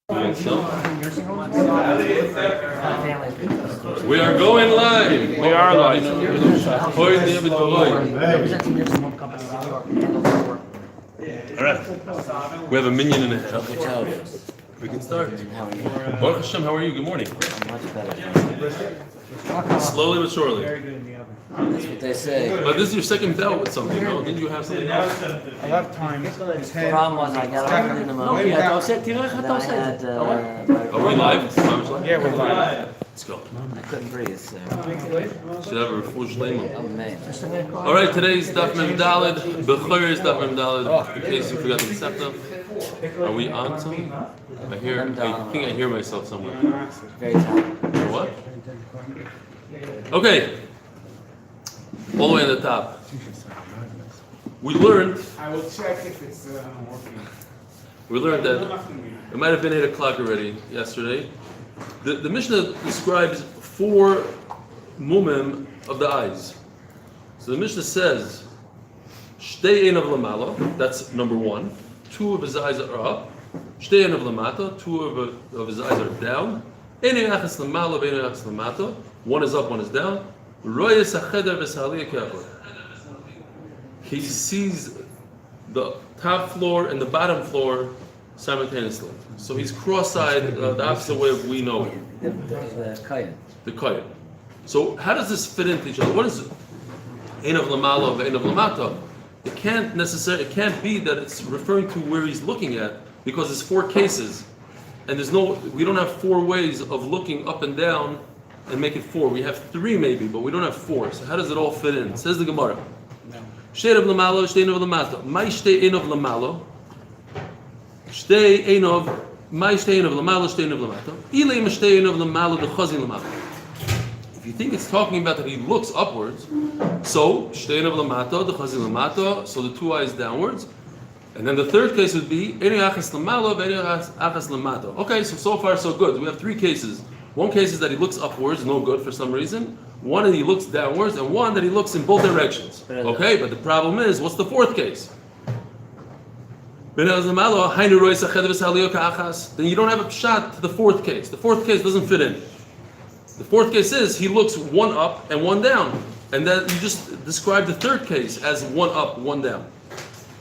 We are going live. We are live. All right. We have a minyan and a half. We can start. Baruch Hashem, how are you? Good morning. Slowly but surely. That's what they say. But this is your second bout with something, no? Didn't you have something else? A lot of times. The problem was I got up in the moment. Are we live? Yeah, we're live. Let's go. I couldn't breathe, so Should have a refuah shleima. I'm amazed. All right, today's Daf Mem Daled. Bechoros Daf Mem Daled. In case you forgot the septa. Are we on something? I think I hear myself somewhere. Very tired. What? Okay. All the way on the top. We learned. I will check if it's working. We learned that it might have been 8 o'clock already yesterday. The Mishnah describes 4 mumim of the eyes. So the Mishnah says, Shtei einav lamala, that's number 1. 2 of his eyes are up. Shtei einav lamata, 2 of his eyes are down. Einei achas lamala, einei achas lamata. 1 is up, 1 is down. Royes hacheder v'shaliyah ke'achor. He sees the top floor and the bottom floor simultaneously. So he's cross-eyed, the opposite way we know it. The kayan. The kohen. So how does this fit into each other? What is ein of lamala and ein of lamata? It can't be that it's referring to where he's looking at, because there's 4 cases, and we don't have 4 ways of looking up and down and make it 4. We have 3 maybe, but we don't have 4. So how does it all fit in? Says the Gemara. Shtei of lamala, shtei of lamata. My shtei ein of lamala. Shtei ein of my shtei ein of lamala, shtei ein of lamata. Eli shtei ein of lamala, the chazin lamata. If you think it's talking about that he looks upwards, so shtei ein of lamata, the chazin lamata, so the 2 eyes downwards. And then the third case would be einei achas lamala, einei achas lamata. Okay, so far so good. We have 3 cases. 1 case is that he looks upwards, no good for some reason. 1 that he looks downwards, and 1 that he looks in both directions. Okay, but the problem is, what's the 4th case? Then you don't have a shot to the 4th case. The 4th case doesn't fit in. The 4th case is he looks 1 up and 1 down. And then you just described the 3rd case as 1 up, 1 down.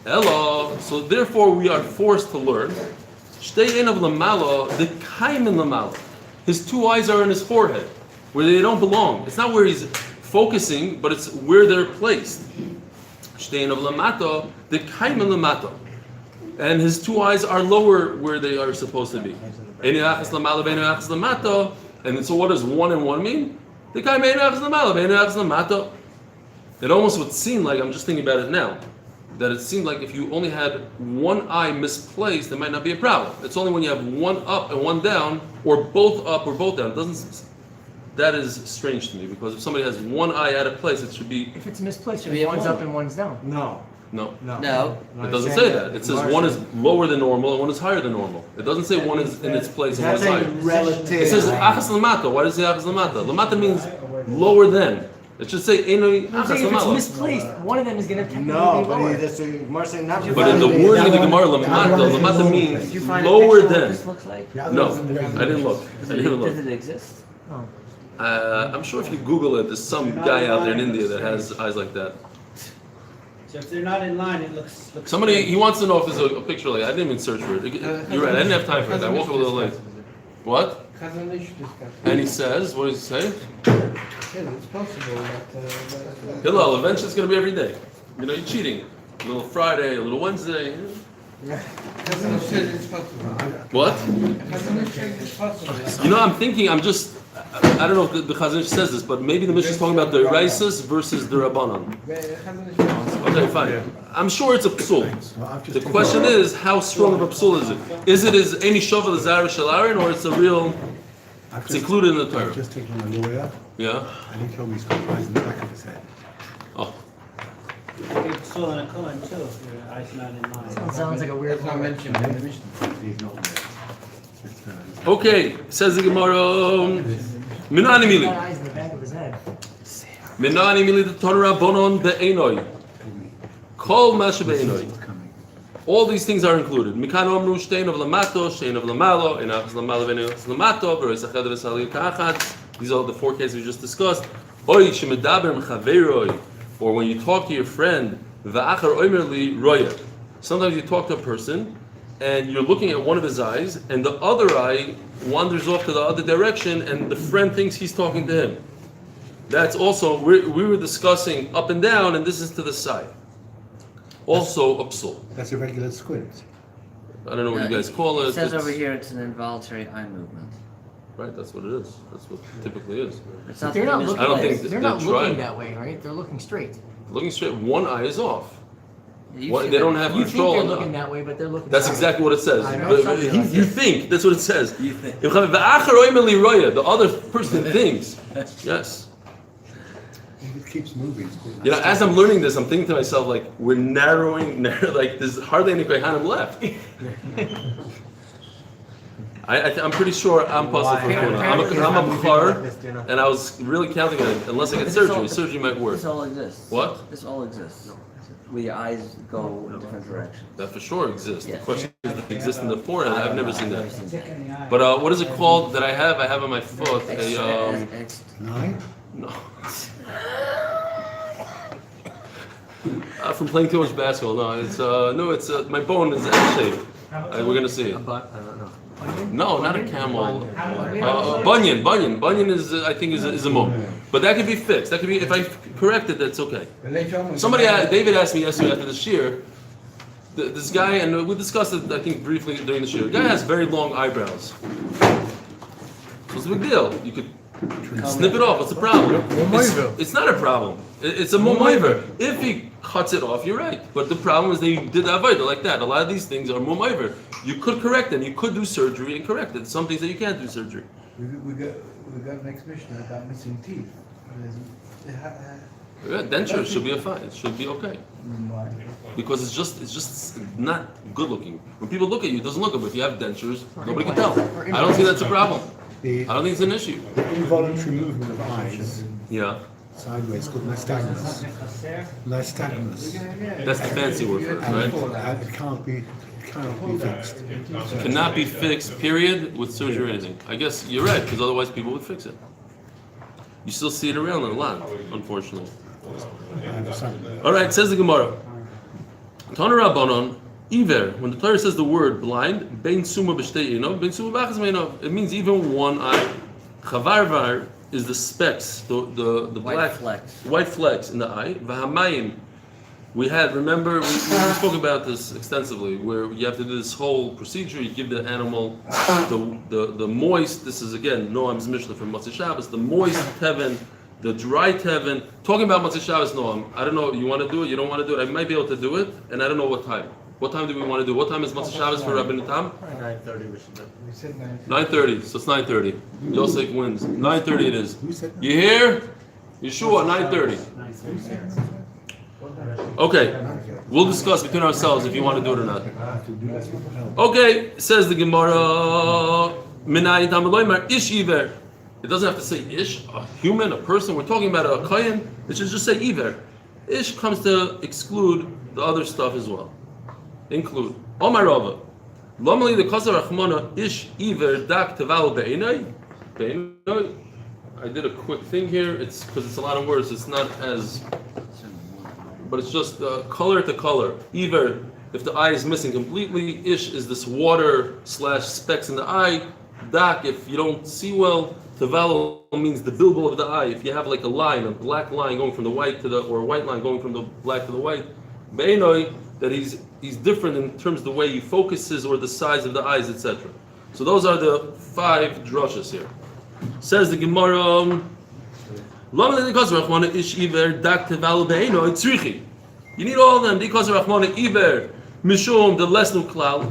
Hello. So therefore we are forced to learn. Shtei ein of lamala, the kaimin lamala. His 2 eyes are in his forehead, where they don't belong. It's not where he's focusing, but it's where they're placed. Shtei ein of lamata, the kaimin lamata. And his 2 eyes are lower where they are supposed to be. Einei achas lamala, einei achas lamata. And so what does 1 and 1 mean? The kaimin achas lamala, einei achas lamata. It almost would seem like, I'm just thinking about it now, that it seemed like if you only had 1 eye misplaced, there might not be a problem. It's only when you have 1 up and 1 down, or both up or both down. That is strange to me, because if somebody has 1 eye out of place, it should be. If it's misplaced, one's up and one's down. No. No. It doesn't say that. It says 1 is lower than normal and 1 is higher than normal. It doesn't say 1 is in its place and 1 is higher. Relative. It says achas lamata. Why does it say achas lamata? Lamata means lower than. It should say einei I'm achas saying if it's lamala. misplaced, one of them is going to technically No, be lower. but that's Gemara saying not. But in the wording of the Gemara, lamata means Did you find lower a picture of what than. this looks like? No, I didn't look. Does it exist? Oh. I'm sure if you Google it, there's some guy out there in India that has eyes like that. So if they're not in line, it looks. Somebody, he wants to know if there's a picture like that. I didn't even search for it. You're right, I didn't have time for it. I woke up a little late. What? And he says, what does he say? It's possible that. Hillel, eventually it's going to be every day. You know, you're cheating. A little Friday, a little Wednesday. What? You know, I'm thinking, I don't know if the Chazon Ish says this, but maybe the Mishnah is talking about the Raisus versus the Rabbanon. Okay, fine. I'm sure it's a psul. The question is, how strong of a psul is it? Is it as any shovel as Zara Shalarin, or it's a real, it's included in the Torah? I've just taken a lawyer, Yeah? and he told me he's got eyes in the back of his head. Oh. It's still in a coin too, if your eyes not in line. Sounds like a weird one. He's not there. Okay, says the Gemara, Minani He's Mili. got eyes in the back of his head. Minani Mili the Torah Bonon Be'enoi. Kol Masha Be'enoi. All these things are included. Mikan omru shtein of lamato, shtein of lamalo, enachas lamalo v'enachas lamato, v'rois achad v'salil ka'achad. These are the 4 cases we just discussed. Oy shemedaber m'chaveroi, or when you talk to your friend, v'achar oimer li roya. Sometimes you talk to a person, and you're looking at one of his eyes, and the other eye wanders off to the other direction, and the friend thinks he's talking to him. That's also, we were discussing up and down, and this is to the side. Also, upsol. That's a regular squint. I don't know what you guys call it. It says It's- over here it's an involuntary eye movement. Right, that's what it is. That's what it typically is. It's not They're that not it looking. I don't misplays. think They're they're not trying. looking that way, right? They're looking straight. Looking straight, one eye is off. You What, see they that- don't have You think control they're on looking that. that way, but they're looking. That's straight. exactly what it says. I know But something like you that. think, that's what it says. You think. The other person thinks. Yes. It keeps moving. You know, as I'm learning this, I'm thinking to myself, like, we're narrowing, like, there's hardly any Kohanim left. I'm pretty sure I'm puzzled for Kuna. I'm a Bukhar, and I was really counting on it. Unless I get This all- surgery, surgery might work. This all exists. What? This all exists. Where your eyes go in different directions. That for sure exists. The Yes. question is, does it exist in the forehead? I've never seen that. Stick in the eye. But what is it called that I have on my foot? Nine? No. From playing too much basketball. It's my bone is L-shaped. We're gonna see it. But I don't know. No, not a camel. Bunyan. Bunyan is I think is a mum. But that could be fixed. That could be if I correct it. That's okay. David asked me yesterday after the shear. This guy, and we discussed it I think briefly during the shear. The guy has very long eyebrows. So it's a big deal. You could snip it off. What's the problem? It's not a problem. It's a momoiver. If he cuts it off, you're right. But the problem is they did avodah like that. A lot of these things are momoiver. You could correct them. You could do surgery and correct it. Some things that you can't do surgery. We got an exhibition about missing teeth. Yeah, denture should be fine. It should be okay. Because it's just not good looking. When people look at you, it doesn't look good. But if you have dentures, nobody can tell. I don't think that's a problem. I don't think it's an issue. The involuntary movement of eyes Yeah, sideways called nystagmus. Nystagmus. that's the fancy word for it, right? And it cannot be fixed. Cannot be fixed, period, with surgery or anything. I guess you're right, because otherwise people would fix it. You still see it around a lot, unfortunately. I understand. All right, says the Gemara. Tana Rabbanon, Iver. When the Torah says the word blind, bein suma b'shtei bein suma b'achas meinov. It means even one eye. Chavarvar is the specks, the black white flecks in the eye. V'hamayim. We had, remember, we spoke about this extensively, where you have to do this whole procedure. You give the animal the moist. This is again Noam's Mishnah from Motzei Shabbos. The moist teven, the dry teven. Talking about Motzei Shabbos, Noam. I don't know. You want to do it? You don't want to do it? I might be able to do it, and I don't know what time. What time do we want to do? What time is Motzei Shabbos for Rabbi Tam? 9:30 we should do. We said 9:30. So it's 9:30. Yosef wins. 9:30 it is. Who said You hear? Yeshua, 9:30. Okay. We'll discuss between ourselves if you want to do it or not. Okay, says the Gemara. Minayin Tamaloymar Ish Iver. It doesn't have to say Ish, a human, a person. We're talking about a kohen. It should just say Iver. Ish comes to exclude the other stuff as well. Include. Omar Rava. Lomali the Kasar Achmona Ish Iver Dak Teval Be'inai. Be'inai. I did a quick thing here. It's because it's a lot of words. It's not as. But it's just color to color. Either if the eye is missing completely, ish is this water / specks in the eye. Dak, if you don't see well, teval means the bilbo of the eye. If you have like a line, a black line going from the white to the, or a white line going from the black to the white, be'enoi, that he's different in terms of the way he focuses or the size of the eyes, etc. So those are the 5 drushes here. Says the Gemara. You need all of them because of Rahmana Iber, Mishum, the lesnu klal.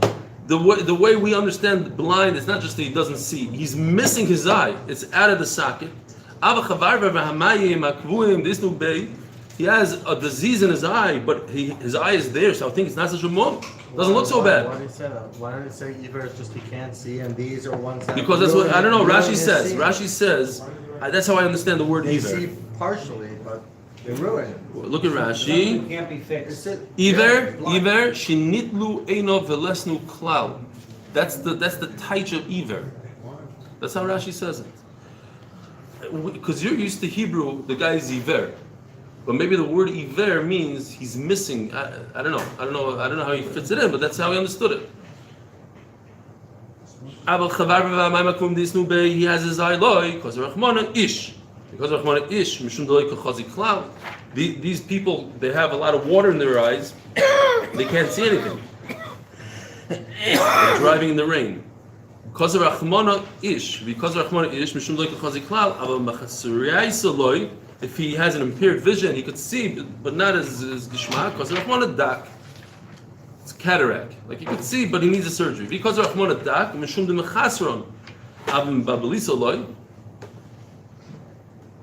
The way we understand blind, it's not just that he doesn't see; he's missing his eye. It's out of the socket. He has a disease in his eye, but his eye is there, so I think it's not such a mum. Doesn't look so bad. Why did it say that? Why did it say either it's just he can't see and these are ones that Because that's what I don't know. ruin Rashi his says. seeing? Rashi says. That's how I understand the word They either. see partially, but They're ruined. Look at Something Rashi. can't be fixed. Iver shinitlu eino velesnu klal. That's the taich of Iver. That's how Rashi says it. Because you're used to Hebrew, the guy is Iver, but maybe the word Iver means he's missing. I don't know how he fits it in, but that's how he understood it. He has his eye loy because Rachmana ish. Because Rachmana ish mishum delay kachazi klal. These people, they have a lot of water in their eyes. They can't see anything. They're driving in the rain. Because Rachmana ish, mishum delay kachazi klal. Aval machasuriyaisa loy. If he has an impaired vision, he could see, but not as gishma. Because Rachmana dak. It's cataract. Like he could see, but he needs a surgery. Because Rachmana dak, mishum de mechasron. Avim babelisa loy.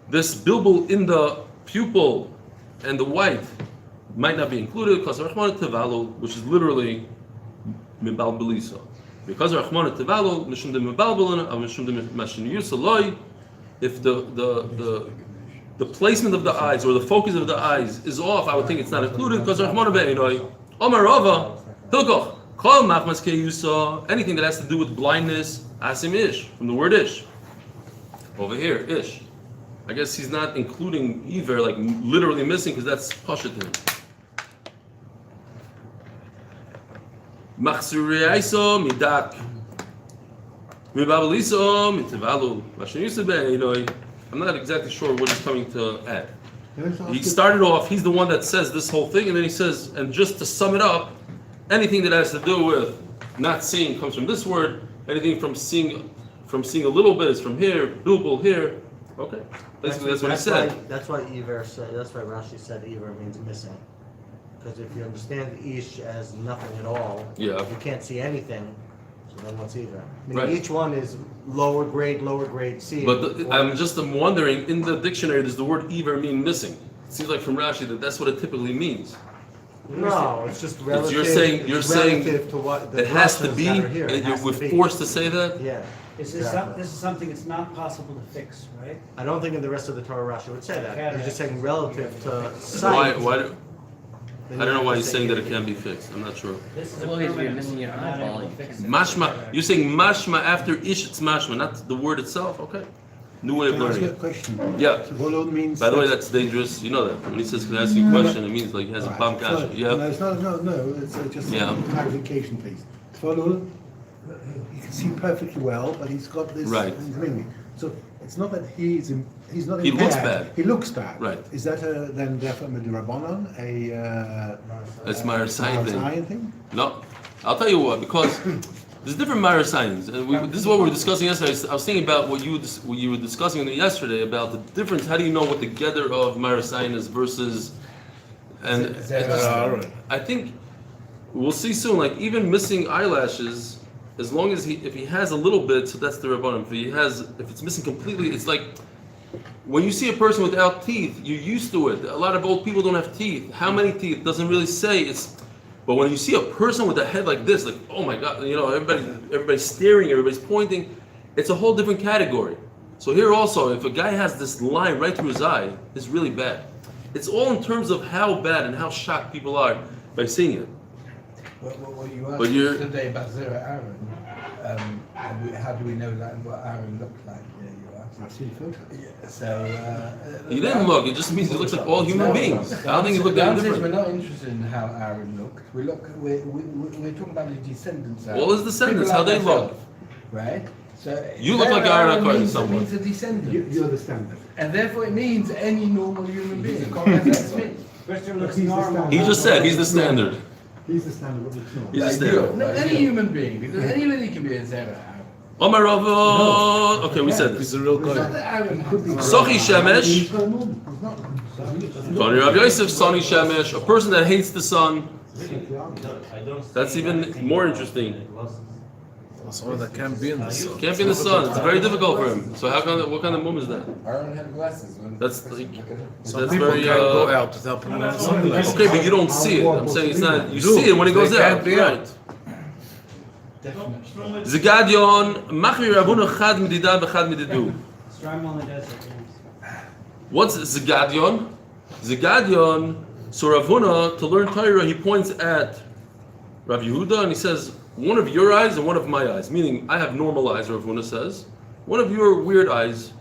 This bilbul in the pupil and the white might not be included because Rachmana Tevalul, which is literally Mibal Belisa. Because Rachmana Tevalul, Mishum de Mibal Belina, Mishum de Mashiniyus Aloi, if the placement of the eyes or the focus of the eyes is off, I would think it's not included because Rachmana Be'inoi, Omar Rava, Hilkoch, Kol Machmas Keyusa, anything that has to do with blindness, Asim Ish, from the word Ish. Over here, Ish. I guess he's not including either, like literally missing, because that's pashatim. Machsuriyaiso midak, mibabaliso mitivalu. I'm not exactly sure what he's coming to add. He started off. He's the one that says this whole thing, and then he says, and just to sum it up, anything that has to do with not seeing comes from this word. Anything from seeing a little bit is from here. Bilbul here. Okay. Basically, that's what he said. That's why Rashi said Iver means missing. Because if you understand Ish as nothing at all, Yeah. you can't see anything. So then what's Iver? I mean, Right. each one is lower grade seeing. But I'm wondering, in the dictionary, does the word Iver mean missing? It seems like from Rashi that's what it typically means. No, it's just relative. You're saying relative to what the it has to Russians be. that are here. It has We're to be. forced to say that. Yeah. This exactly. is something that's not possible to fix, right? I don't think in the rest of the Torah Rashi would say that. Cataract. You're just saying relative to Why? sight. Why? then I you don't know have why to he's say saying that it Iver. can't be fixed. I'm not sure. This is As long as you're permanent, missing your you're not able eyeball, to you fix can't- it. Mashma. You're saying mashma after ish. It's mashma, not the word itself. Okay. New way of Can I ask you learning a it. question? Yeah. Tvolol means. By the way, that's dangerous. You know that. When he says, "Can I ask you a question?" it means like he has a Right, bomb so- kasha. No, Yeah. it's not, no, it's just Yeah. clarification, please. Tvolol, you can see perfectly well, but he's got this. Right. He's ringing. So it's not that he's not He impaired. looks bad. He looks bad. Right. Is that then therefore a Rabbanon, It's Meir Sayin thing. Zion thing? No, I'll tell you what. Because there's different Meir signs, and this is what we were discussing yesterday. I was thinking about what you were discussing yesterday about the difference. How do you know what the gather of Meir sign is versus? And I think we'll see soon. Like even missing eyelashes, as long as if he has a little bit, so that's the Rabbanim. If it's missing completely, it's like when you see a person without teeth, you're used to it. A lot of old people don't have teeth. How many teeth doesn't really say. But when you see a person with a head like this, like oh my God, everybody's staring, everybody's pointing, it's a whole different category. So here also, if a guy has this line right through his eye, it's really bad. It's all in terms of how bad and how shocked people are by seeing it. What you But you're- asked today about Zera Aaron, how do we know that and what Aaron looked like? Yeah, you asked. I've seen photos. Yeah, so... He didn't look, it just means he looks like all human beings. I don't think he looked The any answer is we're different. not interested in how Aaron looked. We're talking about his descendants. All his descendants, People how they like look. myself, right? So You look like Aaron according to means, someone. means a descendant. You're the standard. And therefore it means any normal human being. That's me. Christian But looks he's the normal. standard. He just said he's the standard. He's the standard of the norm. He's the Ideal. standard. No, any human being, because anybody can be a Zera Aaron. Omar Rava. Okay, we said this. It's not that Aaron could be. Sochi Shemesh. He's not normal. He's not. Tony Rav Yosef, Soni Shemesh, a person that hates the sun. That's even more interesting. So that can't be in the sun. Can't be in the sun. It's very difficult for him. So what kind of mum is that? Aaron had glasses. That's like, Some that's people very. can't go out without putting on sunglasses. Okay, but you don't see it. I'm saying it's not. You Do. see it when he goes They out. can't be Right. out. Zagadion, Machri Rabunu Chad Midida Bechad Mididu. Strong on the desert, yes. What's Zagadion? Zigadion, so Rav Huna, to learn Torah, he points at Rav Yehuda and he says, one of your eyes and one of my eyes. Meaning, I have normal eyes, Rav Huna says. One of your weird eyes.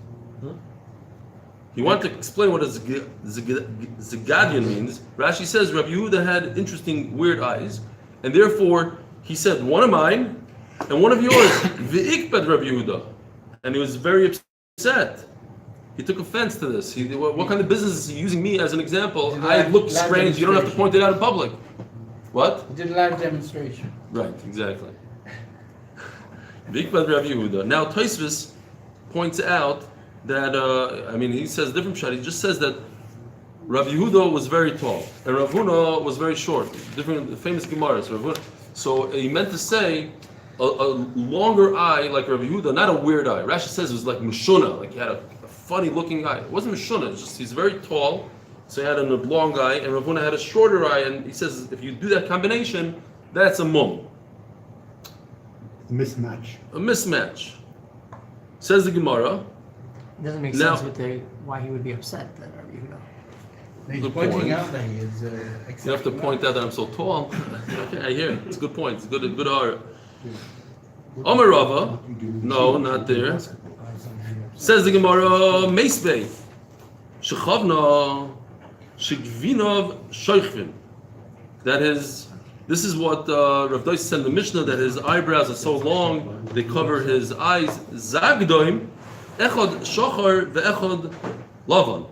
He wanted to explain what a Zigadion means. Rashi says Rav Yehuda had interesting, weird eyes. And therefore, he said, one of mine and one of yours. V'ikbed Rav Yehuda. And he was very upset. He took offense to this. What kind of business is he using me as an example? I look strange. You don't have to point it out in public. What? He did a live demonstration. Right, exactly. V'ikbed Rav Yehuda. Now, Tosfos points out that, he says different shot. He just says that Rav Yehuda was very tall and Rav Huna was very short. Different famous Gemaras. So he meant to say a longer eye like Rav Yehuda, not a weird eye. Rashi says it was like Mishuna, like he had a funny looking eye. It wasn't Mishuna, it's just he's very tall, so he had a long eye, and Rav Huna had a shorter eye, and he says if you do that combination, that's a mum. Mismatch. A mismatch. Says the Gemara. It doesn't make Now- sense with why he would be upset that Rabbi Yehuda. He's Good pointing point. out that he is. You have to point out that I'm so tall. Okay, I hear it. It's a good point. It's good art. Omer Rava. No, not there. Says the Gemara, Meisbei. Shechavna. Shigvinov Shoichvin. That is, this is what Rav Dois said in the Mishnah, that his eyebrows are so long, they cover his eyes. Zagdoim. Echad Shochar ve'echad Lavan.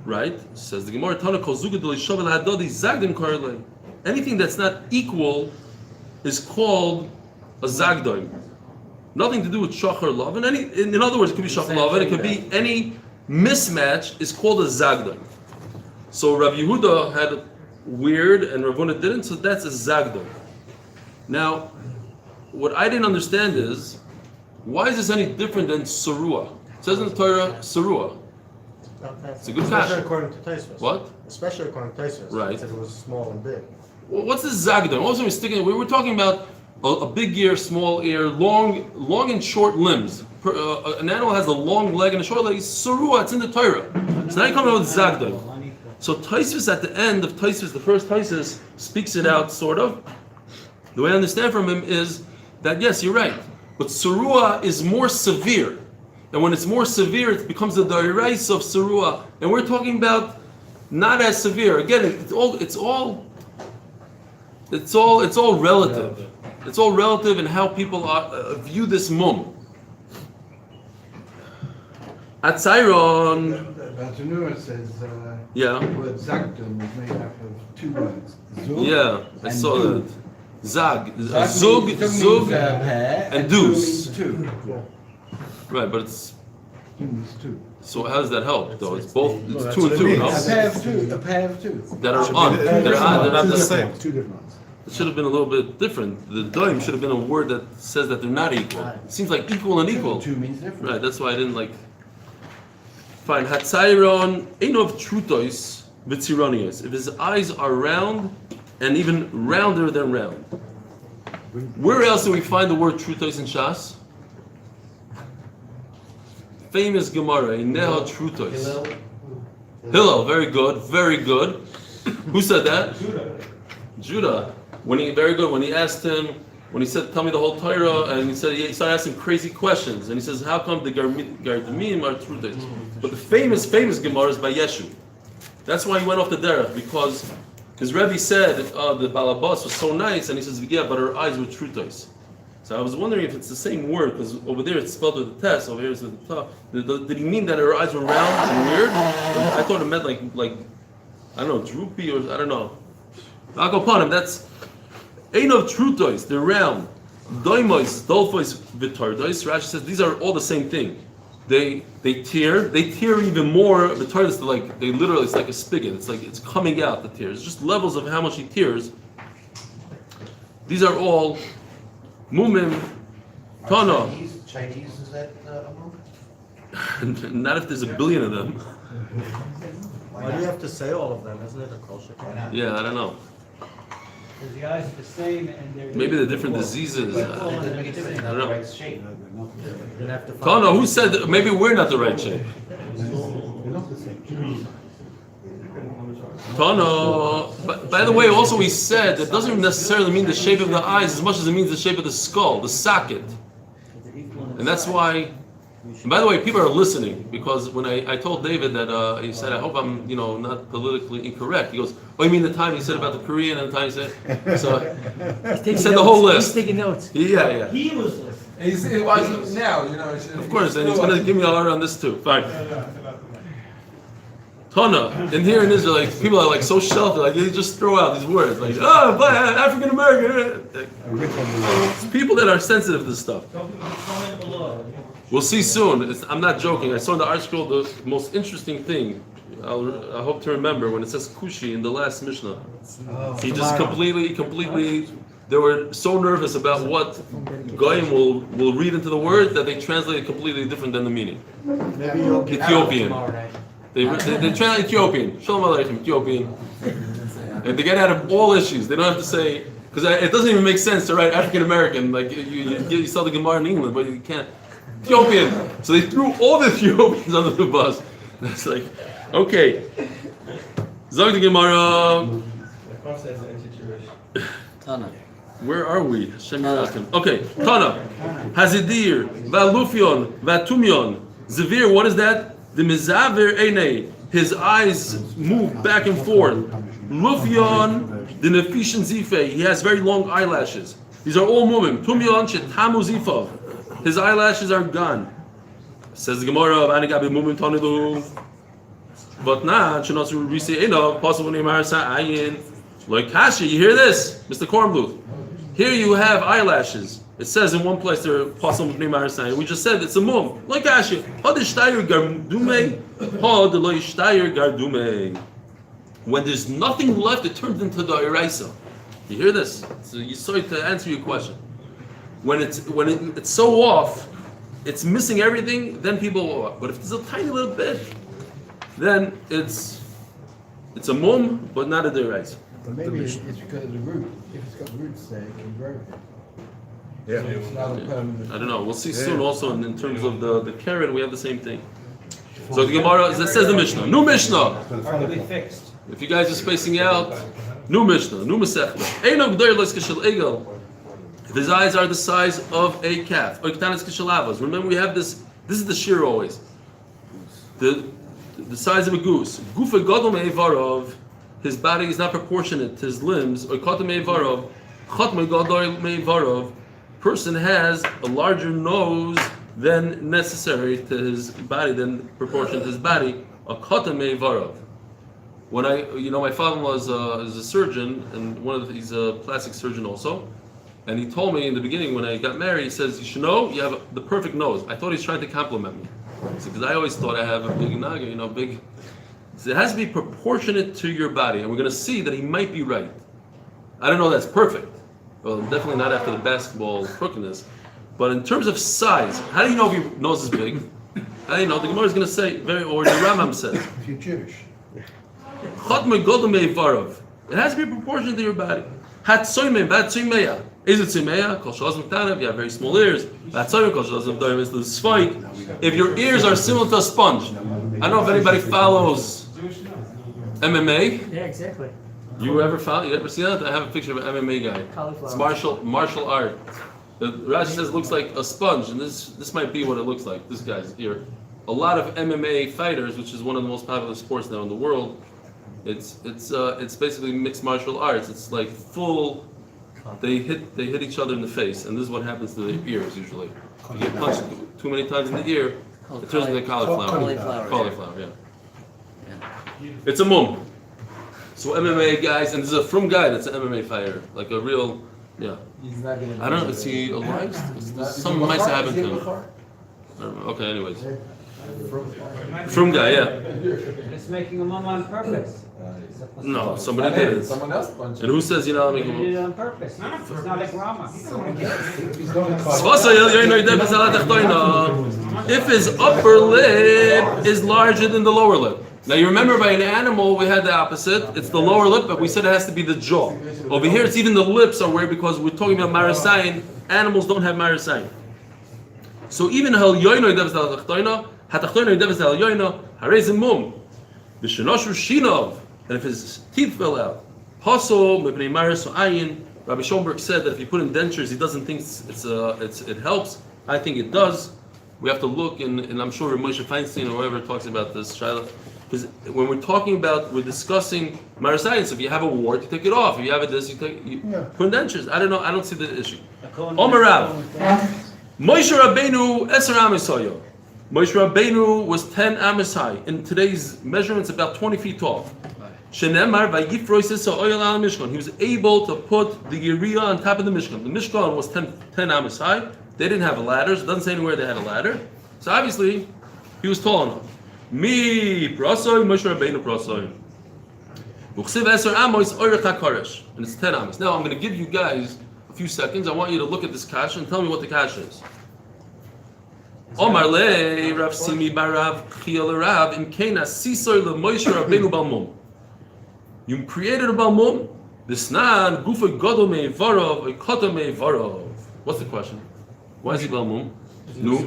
Right? Says the Gemara, Tana kol zugad l'shavel hadodi zagdim karlei. Anything that's not equal is called a zagdoim. Nothing to do with shachar love. And in other words, it could be shachar love, and it could be any mismatch is called a zagdoim. So Rav Yehuda had weird, and Rav Huna didn't. So that's a zagdoim. Now, what I didn't understand is, why is this any different than sarua? It says in the Torah, sarua. It's a good Especially fashion. according to Tosfos. What? Especially according to Tosfos. Right. He said it was small and big. Well, what's this zagdoim? What was we sticking? We were talking about a big ear, small ear, long and short limbs. An animal has a long leg and a short leg. Sarua, it's in the Torah. So now you come out with zagdoim. So Tosfos at the end of Tosfos, the first Tosfos, speaks it out sort of. The way I understand from him is that yes, you're right, but sarua is more severe, and when it's more severe, it becomes the dairais of sarua, and we're talking about not as severe. Again, it's all relative. It's all relative in how people view this mum. Atzairon. Batanura says Yeah. the word zagdom was made up of two words. Zug Yeah, I and saw du. that. Zag, Zug zug, means zug, pair, and du deuce. means two. Right, but it's Two means two. so. How does that help? Though it's both. It's that's two and what it two. means. No? A pair of two. A pair of two. That are on. They're not the same. Two different ones. It should have been a little bit different. The doim should have been a word that says that they're not equal. It seems like equal and equal. Two means different. Right. That's why I didn't like. Fine. Hatzairon einov trutois v'tzironios. If his eyes are round and even rounder than round. Where else do we find the word trutois in Shas? Famous Gemara, Neha trutois. Hillel, very good, very good. Who said that? Judah. When he asked him, when he said, "Tell me the whole Torah," and he started asking crazy questions, and he says, "How come the Gardamim are truths?" But the famous Gemara is by Yeshu. That's why he went off the derech, because his Rebbe said the balabas was so nice, and he says, "Yeah, but her eyes were truths." So I was wondering if it's the same word, because over there it's spelled with a test, over here it's with a ta. Did he mean that her eyes were round and weird? I thought it meant like I don't know, droopy, or I don't know. I'll go upon him. That's ain't of trutois. They're round. Doimois, dolphois, vitardois. Rashi says these are all the same thing. They tear. They tear even more. Vitardois, like they literally, it's like a spigot. It's like it's coming out. The tears. It's just levels of how much he tears. These are all mumim. Tana. Chinese is that a move? Not if there's a billion of them. Why do you have to say all of them? Isn't it a kosher? Yeah, I don't know. Because the eyes are the same and they're... Maybe they're different diseases. I don't know. You'd have to find Tana, who said that? Maybe we're not the right shape. They're not the same. Tana. By the way, also we said that doesn't necessarily mean the shape of the eyes as much as it means the shape of the skull, the socket. And that's why. And by the way, people are listening because when I told David that he said, I hope I'm not politically incorrect. He goes, oh, you mean the time he said about the Korean and the time he said? So he said the whole list. He's taking notes. Yeah. He was listening. He's watching now, Of course, and he's going to give me a lot on this too. Fine. Tana, and here in Israel, like, people are like so sheltered, like they just throw out these words, like African American. It's people that are sensitive to this stuff. We'll see soon. I'm not joking. I saw in the article the most interesting thing. I hope to remember when it says Kushi in the last Mishnah. He just completely. They were so nervous about what Goyim will read into the word that they translate it completely different than the meaning. Maybe you'll get Ethiopian. They translate Ethiopian. Shalom Aleichem, Ethiopian. And they get out of all issues. They don't have to say, because it doesn't even make sense to write African American. Like you saw the Gemara in England, but you can't. Ethiopian. So they threw all the Ethiopians under the bus. It's like, okay. Zog the Gemara. Tana. Where are we? Hashem Yirachim. Okay, Tana. Hazidir, Valufyon, Vatumion. Zavir, what is that? The Mizaver Einei. His eyes move back and forth. Lufyon, the Nefishin Zife. He has very long eyelashes. These are all moving. Tumyon, Shetamu Zifav. His eyelashes are gone. Says the Gemara of Anigabi Mumim Tanilu. But now, Shanasu Risi Eno, possible name Arsa Ayin. Like Kasha, you hear this, Mr. Kornbluth? Here you have eyelashes. It says in one place they're possible name Arsa. We just said it's a mum. Like Kasha. Hadishtayr Gardume. Hadishtayr Gardume. When there's nothing left, it turns into the Eraisa. You hear this? So you saw it to answer your question. When it's so off, it's missing everything, then people will walk. But if there's a tiny little bit, then it's a mum, but not a deraisa. But maybe it's because of the root. If it's got roots there, it can grow. Yeah. It's not a permanent. I don't know. We'll see soon also in terms of the carrot, we have the same thing. So the Gemara, it says the Mishnah. New Mishnah! Probably fixed. If you guys are spacing out, new Mishnah, new Masechta. Einav g'dor l'skeshel egel. If his eyes are the size of a calf, remember we have this is the shear always. The size of a goose. Gufa gadol me'ivarov, his body is not proportionate to his limbs. Oikata me'ivarov, chatma gadol me'ivarov, person has a larger nose than necessary to his body, than proportionate to his body. Oikata me'ivarov. When my father-in-law is a surgeon, and he's a plastic surgeon also. And he told me in the beginning when I got married, he says, you should know you have the perfect nose. I thought he's trying to compliment me. Because I always thought I have a big naga, big. So it has to be proportionate to your body. And we're going to see that he might be right. I don't know that's perfect. Well, definitely not after the basketball crookedness. But in terms of size, how do you know if your nose is big? How do you know? The Gemara is going to say, or the Rambam says. If you're Jewish. It has to be proportionate to your body. Is it tzimeya? Kol shalazim k'tanev, you have very small ears. Kol shalazim k'tanev is the sfike. If your ears are similar to a sponge, I don't know if anybody follows MMA. Yeah, exactly. You ever see that? I have a picture of an MMA guy. It's martial art. Rashi says it looks like a sponge, and this might be what it looks like. This guy's ear. A lot of MMA fighters, which is one of the most popular sports now in the world, it's basically mixed martial arts. It's like full. They hit each other in the face, and this is what happens to their ears usually. You get punched too many times in the ear, it turns into cauliflower. Cauliflower, yeah. It's a mum. So MMA guys, and this is a frum guy that's an MMA fighter, like a real, yeah. I don't know, is he alive? Something might have happened to him. I don't know. Okay, anyways. Frum guy, yeah. It's making a mum on purpose. No, somebody did it. Someone else punched And who says you know? He did it on purpose. It's not like Rama. If his upper lip is larger than the lower lip. Now you remember by an animal we had the opposite. It's the lower lip, but we said it has to be the jaw. Over here it's even the lips are weird because we're talking about marasayin. Animals don't have marasayin. So even Hatachloinu Devis Al Yoino, Harezim Mum, Vishanoshu Shinov, and if his teeth fell out, Haso Mepnei Maris Ayin. Rabbi Schoenberg said that if you put in dentures, he doesn't think it helps. I think it does. We have to look, and I'm sure Moshe Feinstein or whoever talks about this, Shiloh, because when we're discussing Marasayan, so if you have a wart, you take it off. If you have this, you put in dentures. I don't know. I don't see the issue. Omer Rav, Moshe Rabbeinu Eser Amisayo. Moshe Rabbeinu was 10 amas high. In today's measurements, about 20 feet tall. Shenemar vayifroises oil al Mishkan. He was able to put the Yeriah on top of the Mishkan. The Mishkan was 10 amas high. They didn't have ladders. It doesn't say anywhere they had a ladder. So obviously, he was tall enough. Mi prasoy Moshe Rabbeinu prasoy. Uchsiv eser amos oirech hakoresh. And it's 10 amas. Now I'm going to give you guys a few seconds. I want you to look at this kasha and tell me what the kasha is. Omar le Rav Simi barav chiyal Rav im kena sisoy le Moshe Rabbeinu balmum. You created a balmum. Disnan gufa gadol me'varov or kata me'varov. What's the question? Why is he balmum? No.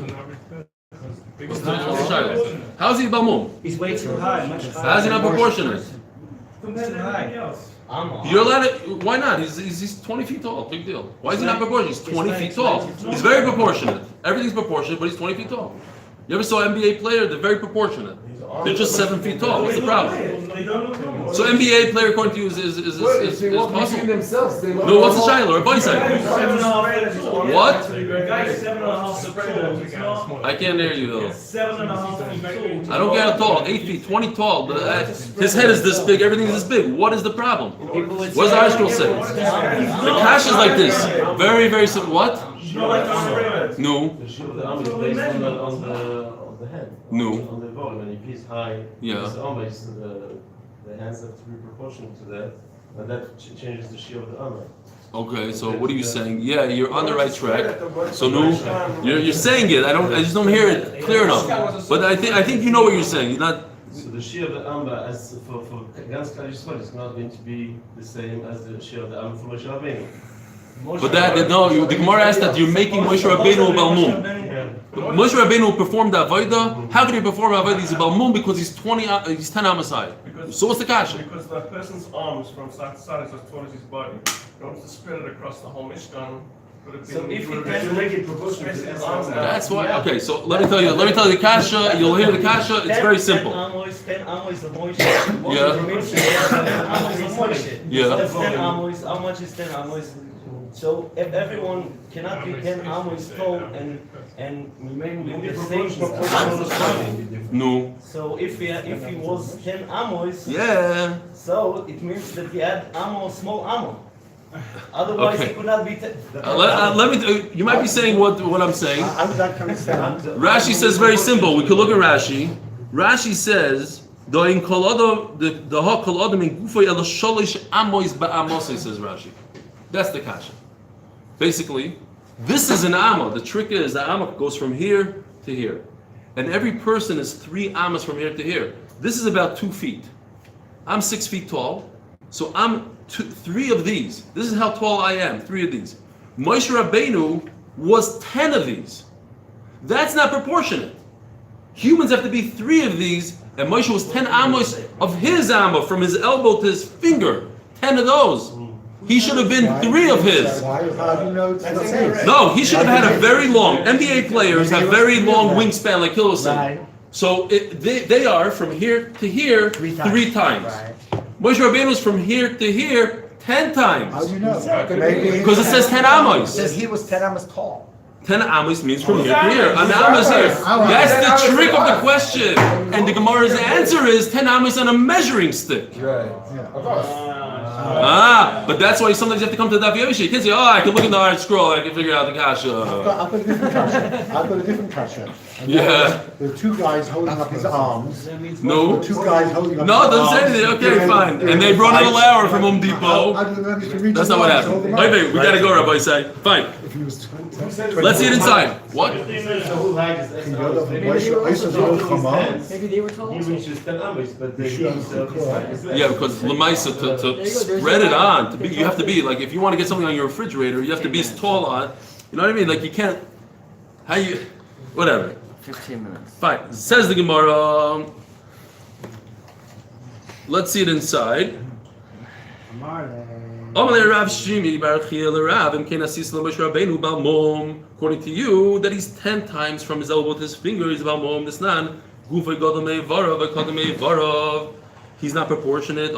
What's the shaila? How is he balmum? He's way too high, much higher. How is he not proportionate? Compared to everything else. You're allowed to. Why not? He's 20 feet tall. Big deal. Why is he not proportionate? He's 20 feet tall. He's very proportionate. Everything's proportionate, but he's 20 feet tall. You ever saw an NBA player? They're very proportionate. They're just 7 feet tall. What's the problem? So NBA player according to you is possible. Themselves, they No, what's the shaila or bicycle? What? I can't hear you though. 7.5 feet tall. I don't get how tall. 8 feet, 20 tall. But his head is this big. Everything is this big. What is the problem? What does the article say? The cash is like this. Very, very simple. What? No. The shield of the arm is based on the head. No. On the volume, and if he's high, Yeah. his arm is, the hands have to be proportional to that, and that changes the shield of the armor. Okay, so what are you saying? Yeah, you're on the right track. So no, you're saying it. I just don't hear it clear enough. But I think you know what you're saying. You're not. So the shield of the armor, as for Gans Kal Yisrael, is not going to be the same as the shield of the armor for Moshe Rabbeinu. But the Gemara asked that you're making Moshe Rabbeinu a balmum. Moshe Rabbeinu performed the avodah. How can he perform avodah? He's a balmum because he's 10 amas high. So what's the kasha? Because the person's arms from side to side is as tall as his body. He wants to spread it across the whole Mishkan. So if he can make it proportional to his arms. That's why. Okay, so let me tell you the kasha. You'll hear the kasha. It's very simple. 10 amos of Moshe. Yeah. 10 amos of Moshe. Yeah. So that's 10 amos. How much is 10 amos? So if everyone cannot be 10 amos tall and remain with the same proportion. No. So if he was 10 amos, Yeah. so it means that he had small amo. Otherwise Okay. he could not be 10. Let me. You might be saying what I'm saying. I would like to understand. Rashi says very simple. We could look at Rashi. Rashi says the ha kol adam in gufay el sholish amos ba'amosay, says Rashi. That's the kasha. Basically, this is an amma. The trick is the amma goes from here to here, and every person is 3 ammas from here to here. This is about 2 feet. I'm 6 feet tall, so I'm 3 of these. This is how tall I am. 3 of these. Moshe Rabbeinu was 10 of these. That's not proportionate. Humans have to be 3 of these, and Moshe was 10 amos of his amma from his elbow to his finger. 10 of those. He should have been 3 of his. How do you know it's the same? No, he should have had a very long. NBA players have very long wingspan, like Hillel said. Right. So they are from here to here 3 times. Right. Moshe Rabbeinu was from here to here 10 How do times. you know? Maybe Because it says 10 It amos. says he was 10 amos tall. 10 amos means from here to here. An amos here. That's the trick of the question. And the Gemara's answer is 10 amos on a measuring stick. Right. But that's why sometimes you have to come to the Daf Yomi. You can't say, I can look in the hard scroll, I can figure out the kasha. I've got a different kasha. I've got a different kasha. And Yeah. there are 2 guys holding up his arms. No. 2 guys holding up No, his it doesn't say arms. anything. Okay, fine. And they brought in a flower from Home Depot. I don't know if you can reach That's his not what arms, happened. hold them Wait, up. we gotta go, Rabbi Say. Fine. If he was 20, Let's see it inside. What? So who height is Can you go up and Maybe Moshe- he was Moshe tall will to come his on. hands. Maybe they were tall He also. reaches 10 amos, but the Sure. himself is like his leg. Yeah, because Lemaisa, to spread it on, you have to be, like, if you want to get something on your refrigerator, you have to be as tall on, you know what I mean? Like, you can't, whatever. 15 minutes. Fine. Says the Gemara. Let's see it inside. According to you, that he's 10 times from his elbow to his finger is Balmom. This nan. He's not proportionate.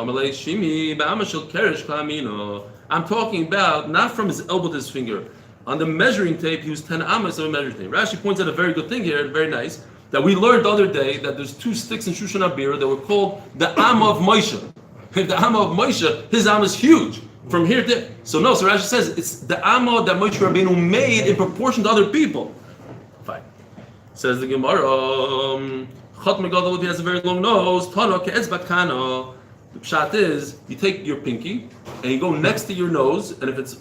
I'm talking about not from his elbow to his finger. On the measuring tape, he was 10 amas of a measuring tape. Rashi points out a very good thing here, very nice, that we learned the other day that there's 2 sticks in Shushan Abir that were called the Amma of Moshe. The Amma of Moshe, his Amma is huge. From here to there. So Rashi says it's the Amma that Moshe Rabbeinu made in proportion to other people. Fine. Says the Gemara, Chat Megadol, if he has a very long nose, Tana ke'etzba kana. The pshat is, you take your pinky, and you go next to your nose, and if it's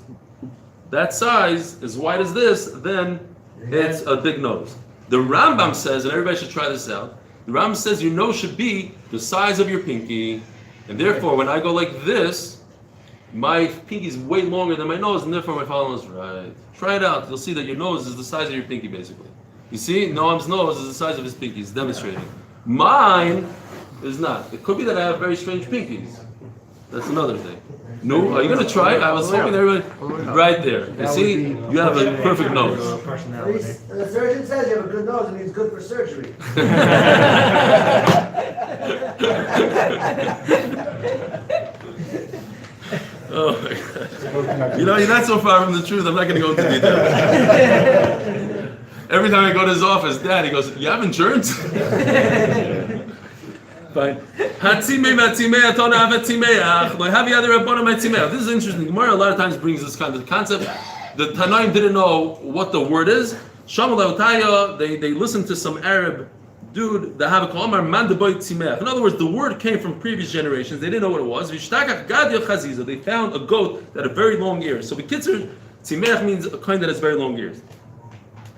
that size, as wide as this, then it's a big nose. The Rambam says, and everybody should try this out, the Rambam says your nose should be the size of your pinky, and therefore when I go like this, my pinky is way longer than my nose, and therefore my follow is right. Try it out. You'll see that your nose is the size of your pinky, basically. You see, Noam's nose is the size of his pinky. He's demonstrating. Mine is not. It could be that I have very strange pinkies. That's another thing. No, are you going to try? I was hoping everybody... Right there. You see, you have a perfect nose. The surgeon says you have a good nose and he's good for surgery. Oh my God. You know, you're not so far from the truth. I'm not going to go into details. Every time I go to his office, Dad, he goes, "You have insurance?" Fine. This is interesting. Gemara a lot of times brings this kind of concept. The Tanaim didn't know what the word is. They listened to some Arab dude, the Havak Omar man de boy tzimech. In other words, the word came from previous generations. They didn't know what it was. They found a goat that had very long ears. So B'kitzur, tzimech means a kind that has very long ears.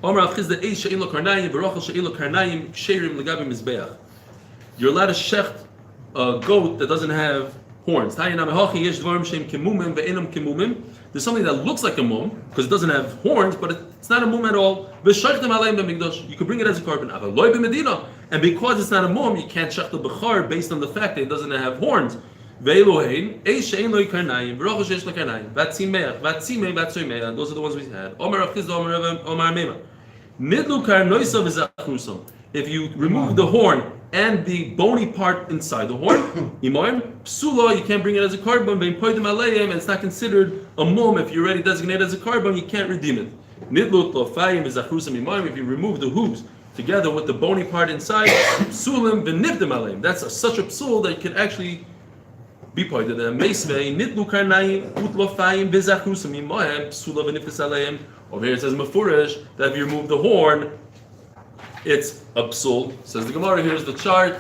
Omar Avchizda eish she'in lo karnayim, v'rochel she'in lo karnayim, ksherim l'gabi mizbeach. You're allowed to shecht a goat that doesn't have horns. There's something that looks like a mum because it doesn't have horns, but it's not a mum at all. You can bring it as a carbon. And because it's not a mum, you can't shecht the bechar based on the fact that it doesn't have horns. Those are the ones we had. If you remove the horn and the bony part inside the horn, psula, you can't bring it as a carbon, and it's not considered a mum. If you're already designated as a carbon, you can't redeem it. If you remove the hooves together with the bony part inside, psulim v'nifdim aleim. That's such a psul that you can actually be part of them. Over here it says mefurish that if you remove the horn, it's a psul. Says the Gemara, here's the chart.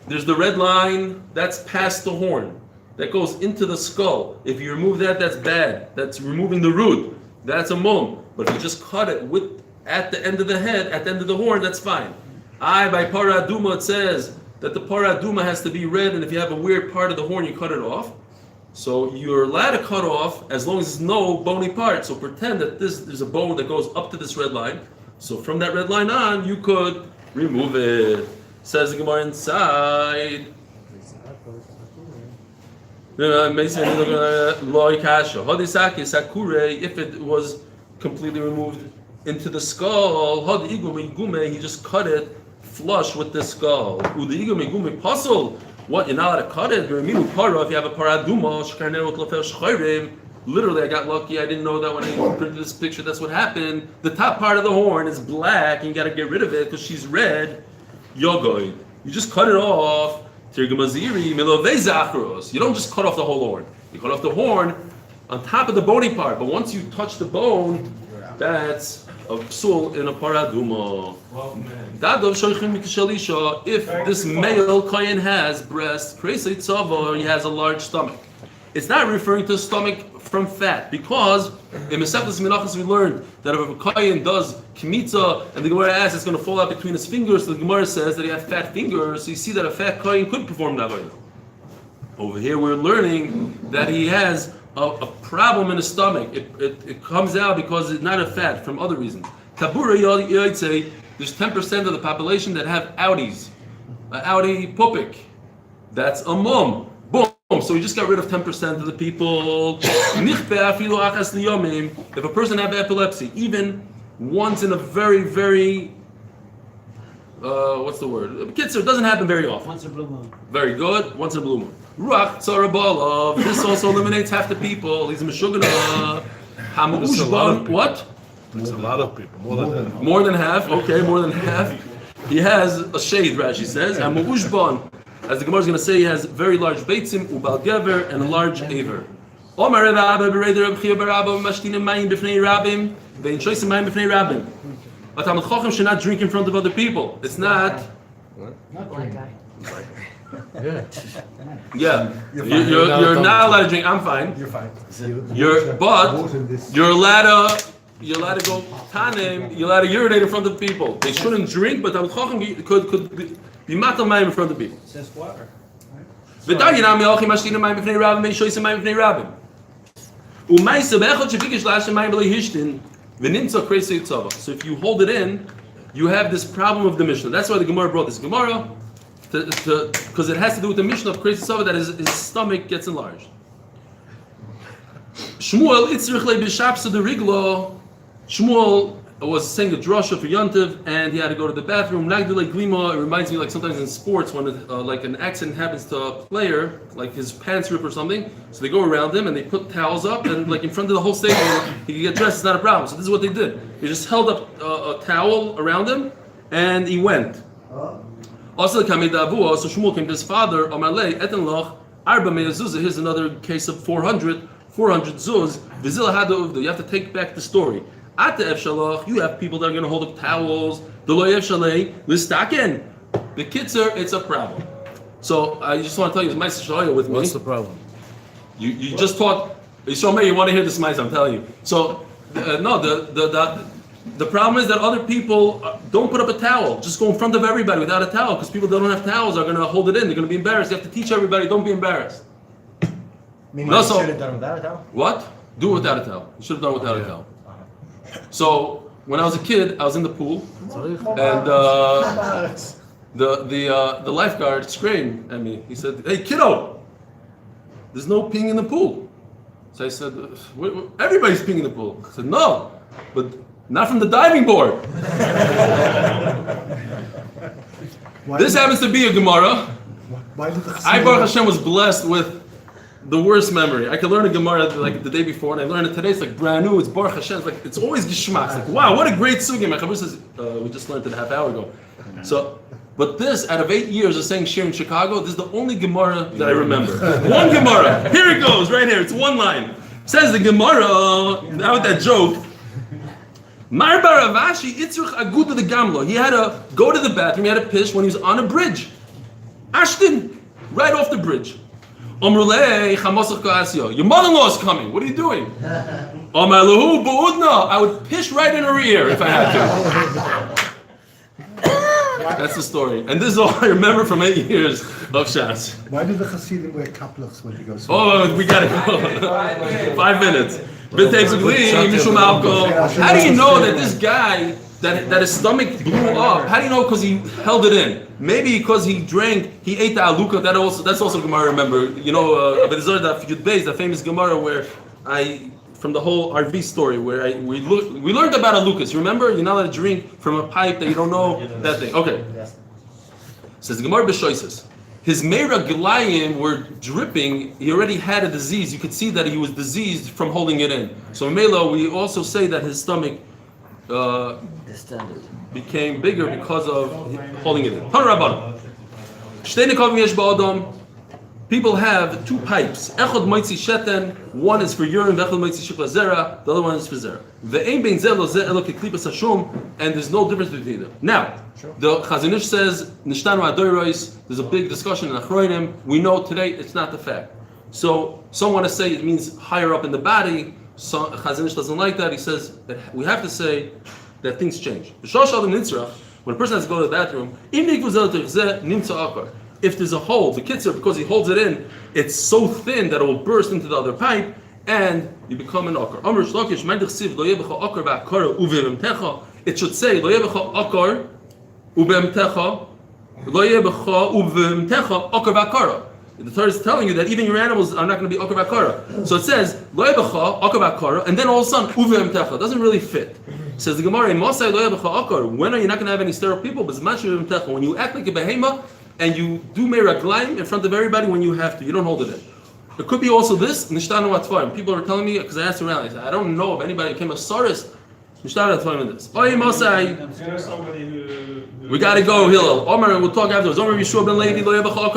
There's the red line, that's past the horn. That goes into the skull. If you remove that, that's bad. That's removing the root. That's a mum. But if you just cut it at the end of the head, at the end of the horn, that's fine. By para aduma, it says that the para aduma has to be red, and if you have a weird part of the horn, you cut it off. So you're allowed to cut off as long as there's no bony part. So pretend that there's a bone that goes up to this red line. So from that red line on, you could remove it. Says the Gemara inside. If it was completely removed into the skull, he just cut it flush with the skull. What, you're not allowed to cut it? If you have a paraduma, literally, I got lucky. I didn't know that when I printed this picture. That's what happened. The top part of the horn is black, and you got to get rid of it because she's red. Yogoid. You just cut it off. You don't just cut off the whole horn. You cut off the horn on top of the bony part. But once you touch the bone, that's a psul in a paraduma. If this male kohen has breast, he has a large stomach. It's not referring to stomach from fat, because in Mesechus Menachos we learned that if a kohen does kmitza and the Gemara asks it's going to fall out between his fingers, so the Gemara says that he has fat fingers, so you see that a fat kohen could perform that way. Over here we're learning that he has a problem in his stomach. It comes out because it's not a fat, from other reasons. Tabura Yoitze, there's 10% of the population that have Audis. An Audi Pupik. That's a mum. Boom. So we just got rid of 10% of the people. If a person have epilepsy, even once in a very, very, what's the word? Kitzur, it doesn't happen very often. Once a blue moon. Very good. Once in a blue moon. Ruach tzarabalov. This also eliminates half the people. He's a meshugana. What? There's a lot of people. More than half. Okay, more than half. He has a shade, Rashi says. Hamushban. As the Gemara is going to say, he has very large beitzim, ubal gever, and a large aver. Omar Rabba bereder Reb Chia Barabba mashtinim mayim b'fnei rabbim ve'in shoysim mayim b'fnei rabbim. But Talmid Chacham should not drink in front of other people. It's not. Yeah, you're not allowed to drink. I'm fine. You're fine. You're allowed to go tanim. You're allowed to urinate in front of people. They shouldn't drink, but Talmid Chacham could be matal mayim in front of people. It says water. So if you hold it in, you have this problem of the Mishnah. That's why the Gemara brought this Gemara, because it has to do with the Mishnah of Kreisi Tzava, that his stomach gets enlarged. Shmuel was saying a drasha for Yontiv, and he had to go to the bathroom. Nagdulei Glima, it reminds me like sometimes in sports when like an accident happens to a player, like his pants rip or something, so they go around him and they put towels up, and like in front of the whole stadium, he can get dressed, it's not a problem. So this is what they did. They just held up a towel around him, and he went. Also, so Shmuel came to his father, Amalei, Etenloch, Arba Meyazuzah, here's another case of 400 zuz, Vizila Hada Uvda, you have to take back the story. At the Efshalach, you have people that are going to hold up towels. The lo Efshalei, listaken. The kitzur, it's a problem. So I just want to tell you, it's Ma'aseh Shaloya with me. What's the problem? You just taught. You want to hear this Ma'aseh, I'm telling you. So the problem is that other people don't put up a towel. Just go in front of everybody without a towel, because people that don't have towels are going to hold it in. They're going to be embarrassed. You have to teach everybody, don't be embarrassed. Meaning you should have done without a towel? What? Do it without a towel. You should have done it without a towel. So when I was a kid, I was in the pool, and the lifeguard screamed at me. He said, "Hey, kiddo, there's no peeing in the pool." So I said, "Everybody's peeing in the pool." I said, "No, but not from the diving board." This happens to be a Gemara. I, Baruch Hashem, was blessed with the worst memory. I could learn a Gemara like the day before, and I learned it today. It's like brand new. It's Baruch Hashem. It's like it's always geschmack. It's like, wow, what a great sugi. My Chabur says we just learned it a half hour ago. So, but this out of 8 years of saying shir in Chicago, this is the only Gemara that I remember. One Gemara. Here it goes, right here. It's one line. Says the Gemara. Now with that joke. Mar bar Avashi itzruch aguda the gamlo. He had to go to the bathroom. He had to piss when he was on a bridge. Ashton, right off the bridge. Your mother-in-law is coming. What are you doing? I would piss right in her ear if I had to. That's the story. And this is all I remember from 8 years of Shas. Why do the Hasidim wear kaplachs when you go? Oh, we gotta go. 5 minutes. How do you know that this guy, that his stomach blew up? How do you know? Because he held it in. Maybe because he drank, he ate the aluka. That's also Gemara. Remember, you know, Daf Yomi, the famous Gemara where from the whole RV story where we learned about alukas. You remember? You're not allowed to drink from a pipe that you don't know that thing. Okay. Says the Gemara Bechoros. His Meira Gilayim were dripping. He already had a disease. You could see that he was diseased from holding it in. So in Melo, we also say that his stomach became bigger because of holding it in. People have 2 pipes. Echad moitzi sheten. One is for urine. Echad moitzi shikla zera. The other one is for zera. Ve'ein bein zeh lo zeh elo keklipas hashum. And there's no difference between them. Now, the Chazon Ish says nishtanu adoros. There's a big discussion in Achronim. We know today it's not the fact. So some want to say it means higher up in the body. So Chazon Ish doesn't like that. He says that we have to say that things change. When a person has to go to the bathroom, if there's a hole, the kitzur, because he holds it in, it's so thin that it will burst into the other pipe, it should say lo yebecha akar ubemtecha lo yebecha ubemtecha akar v'akara. The Torah is telling you that even your animals are not going to be akar v'akara. So it says lo yebecha akar v'akara, and then all of a sudden ubemtecha. It doesn't really fit. It says the Gemara, Mosai lo yebecha akar. When are you not going to have any sterile people? But when you act like a behema and you do meraglaim in front of everybody when you have to, you don't hold it in. It could be also this nishtanu atvarim. People are telling me because I asked around. I said I don't know if anybody came a saris nishtanu atvarim in this. Oy Mosai. We got to go, Hillel. Omar, and we'll talk afterwards. Omar Yeshua ben Levi lo yebecha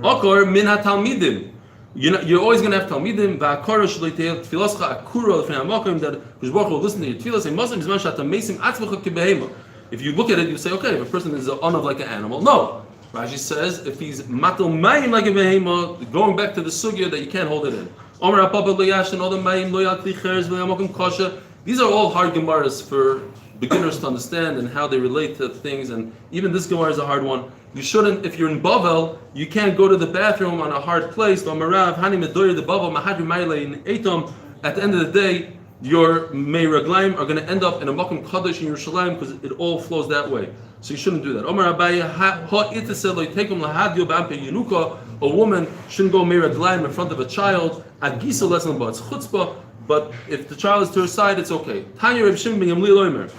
akar min hatalmidim. You're always going to have talmidim. Va'akara shlo yitei tfilascha akura l'fnei hamakom that Hakadosh Baruch Hu will listen to your tefillah. Say Muslim is man she'ata mesim atzvecha kebehema. If you look at it, you say, okay, if a person is on of like an animal, no. Rashi says if he's matal mayim like a behema, going back to the sugya that you can't hold it in. Omar apapa lo yashin all the mayim lo yatli cheres v'yamakom kasha. These are all hard gemaras for beginners to understand and how they relate to things. And even this gemara is a hard one. You shouldn't, if you're in Bavel, you can't go to the bathroom on a hard place. At the end of the day, your meiraglaim are going to end up in a makom kadosh in Yerushalayim because it all flows that way. So you shouldn't do that. A woman shouldn't go meiraglaim in front of a child. At gisa lesson, but it's chutzpah. But if the child is to her side, it's okay. Tanya Reb Shimon ben Gamliel Omer.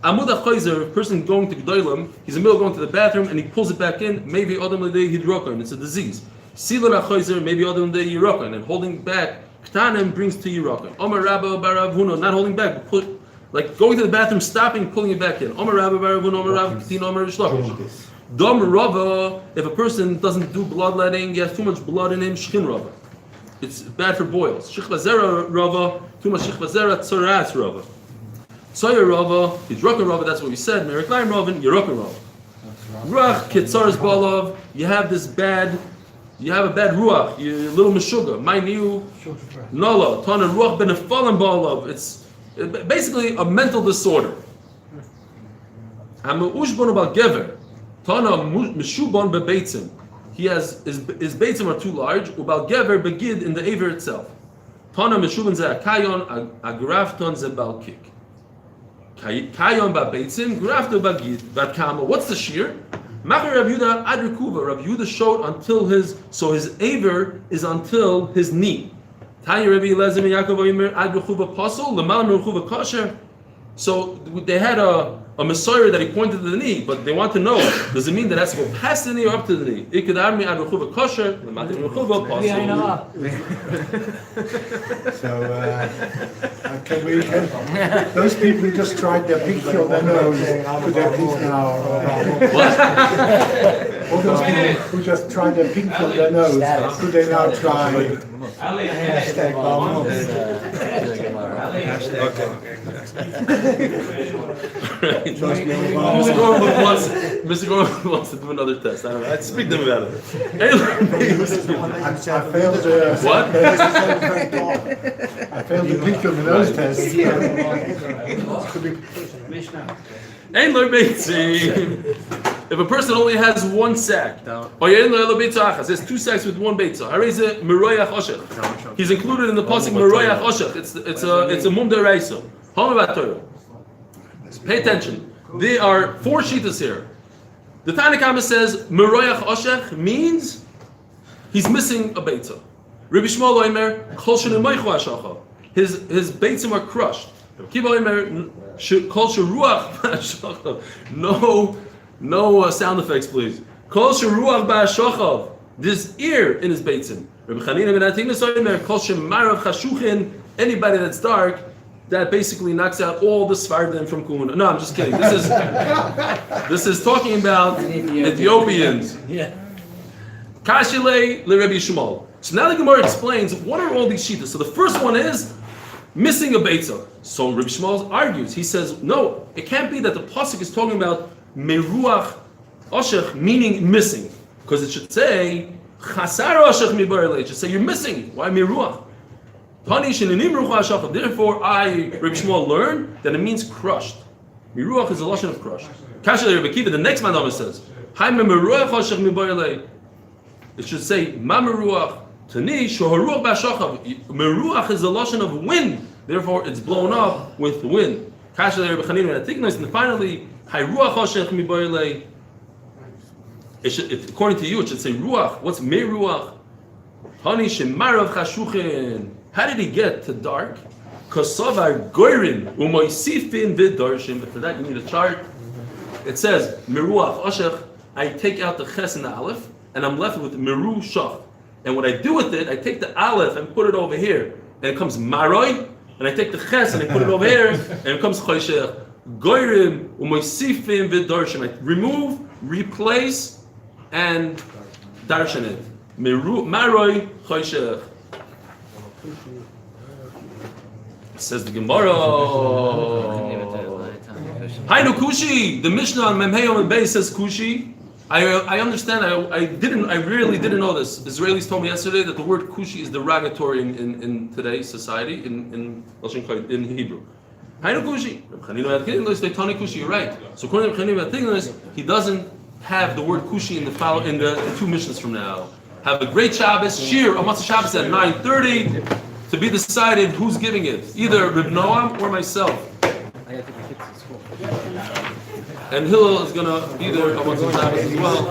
Amud HaChayzer, a person going to G'daylim, he's in the middle going to the bathroom and he pulls it back in, maybe Adam L'dei Hidrokan, it's a disease. Silan HaChayzer, maybe Adam L'dei Yirakan, and holding back, K'tanim brings to Yirakan. Omer Rabba Barav Huno, not holding back, but like going to the bathroom, stopping, pulling it back in. Omer Rabba Barav Huno, Omer Rabba K'tin, Omer Rishlakish. Dom Rava, if a person doesn't do bloodletting, he has too much blood in him, Shchin Rava. It's bad for boils. Shichvazera Rava, too much Shichvazera, Tzoras Rava. Soyer Rava, Hidrokan Rava, that's what we said. Meriklayim Rava, Yerokan Rava. Ruach, Ketzaras Balav, you have a bad ruach, you're a little meshuga. Mainu, Nala, Tana Ruach ben Efalim Balav. It's basically a mental disorder. Hama Ushbon Bal Gever, Tana Meshubon Bebeitzim. He has his beitzim are too large. Ubal Gever begid in the aver itself. Tana Meshubon Ze Akayon, Agrafton Ze Balkik. Kayon ba beitzim, grafto ba gid, bat kama. What's the shear? Machar Rav Yehuda adrikuva. Rav Yehuda showed until his aver is until his knee. Tanya Rabbi Elazar ben Yaakov Omer adrikuva pasul, lemal merchuva kosher. So they had a Messiah that he pointed to the knee, but they want to know, does it mean that it has to go past the knee or up to the knee? Ikadarmi adrikuva kosher, lemal merchuva pasul. So, can those people who just tried their picture on their nose, could they please now? What? All those people who just tried their picture on their nose, could they now try? Hashtag Mr. Gorman wants to do another test. I don't know. I'd speak to him about it. I failed the What? I failed the picture of the nose test. If a person only has one sack, there's two sacks with one beitza. He's included in the pasuk Meroyach Oshech. It's a mum deraisa. Pay attention. There are four shitas here. The Tanakhama says Meroyach Oshech means he's missing a beitza. Rabbi Shmuel Omer Kol Shenemoichu Hashacha. His beitzim are crushed. Kiba Omer Kol Sheruach Hashacha. No sound effects, please. Kol Sheruach Hashacha. This ear in his beitzim. Rabbi Chanina ben Atignas Omer Kol Shemarav Chashuchin. Anybody that's dark, that basically knocks out all the Sfardim from Kuhuna. No, I'm just kidding. This is talking about Ethiopians. Yeah. Kashile le Rabbi Shmuel. So now the Gemara explains what are all these shitas. So the first one is missing a beitza. So Rabbi Shmuel argues. He says no, it can't be that the pasuk is talking about meruach oshech, meaning missing, because it should say chasar oshech mibarele. It should say you're missing. Why meruach? Therefore, Rabbi Shmuel learned that it means crushed. Miruach is a lashon of crushed. Kashile Rabbi Kiva, the next manama says, it should say Mamaruach Tani Shoharuach Bashachav. Meruach is a lashon of wind, therefore it's blown up with wind. Kasha there b'chaninu and atignos, and finally, hayruach hoshech miboyle. According to you, it should say ruach. What's meruach? Hani shemarav chashuchin. How did he get to dark? Kosovar goyrin umoisifin v'darshim. But for that, you need a chart. It says meruach oshech. I take out the ches and the aleph, and I'm left with meru shach. And what I do with it, I take the aleph and put it over here, and it comes maroi. And I take the ches and I put it over here, and it comes choshech. Goyrim umoisifin v'darshim. I remove, replace, and darshan it. Meru maroi choshech. Says the Gemara. Hainu Kushi. The Mishnah on Memheyo and Bay says Kushi. I understand. I really didn't know this. Israelis told me yesterday that the word Kushi is derogatory in today's society in Hebrew. Hainu Kushi. Kushi. You're right. So according to he doesn't have the word Kushi in the two Mishnahs from now. Have a great Shabbos. Shir on Matzah Shabbos at 9:30. To be decided who's giving it, either Reb Noam or myself. And Hillel is gonna be there on Matzah Shabbos as well.